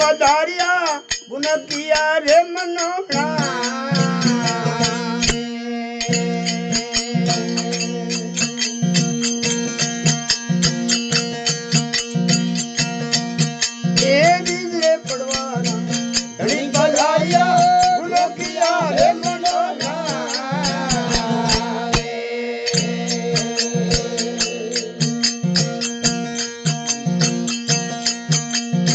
पधारिया गुण किया रे मनोहरा पड़वाना धनी पधारिया गुण किया रे मनोहरा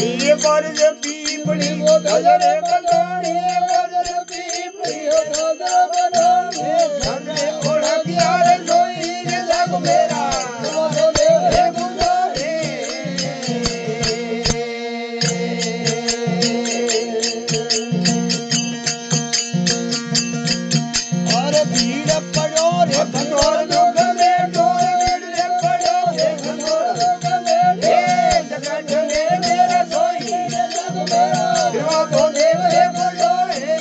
ये बरज पीपड़ी वो गजर बंधोनी बरज पीपड़ी वो गजर बंधोनी धने ओढ़ किया रे सोई रे जग मेरा रे गुंजोरी और भीड़ पड़ो रे घनोर दुख में डोर भीड़ पड़ो रे घनोर दुख में रे जगत में मेरा सोई रे जग मेरा देवा तो देव रे बोलो रे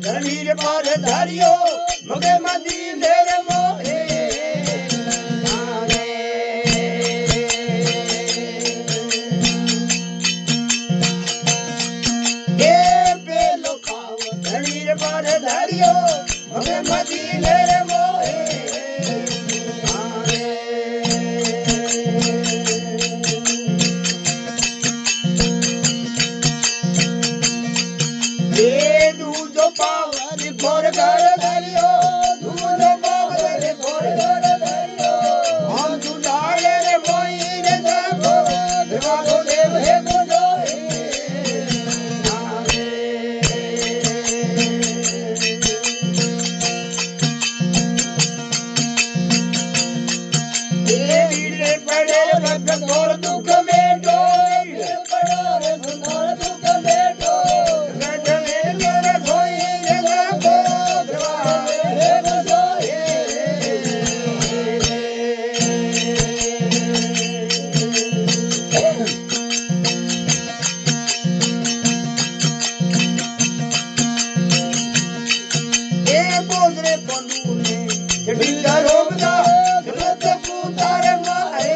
धनीर पर धरियो मगे मदी मेरे मोहे पेलो खाओ धनीर पर धरियो मगे मदी मेरे मोहे पावर घोर घर धरियो दूध पावर घोर घर धरियो हम जुटाए रे मोई रे जागो देवागो देव हे गुंजो ये वीरे पड़े रग घोर दुख में डो पड़ो रे घोर दुख में डो बोधरे पंडू ने जटिला रोगदा जगत पुतार मारे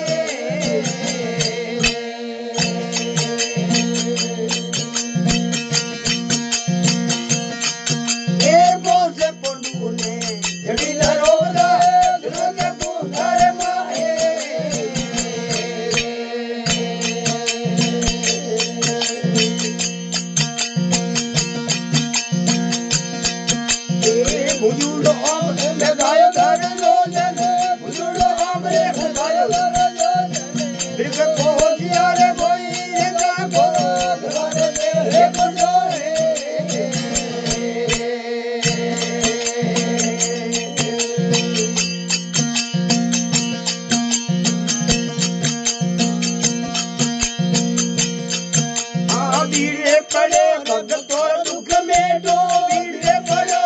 ये बोधरे पंडू ने जटिला रोगदा जगत पुतार मारे बुजुर्ग ओम ने गायो धर लोचन बुजुर्ग ओम रे गायो धर लोचन बिरक पहुंचिया रे कोई रे जागो द्वारे रे गुंजो रे पड़े भगत और दुख में डो वीरे पड़ो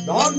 धाम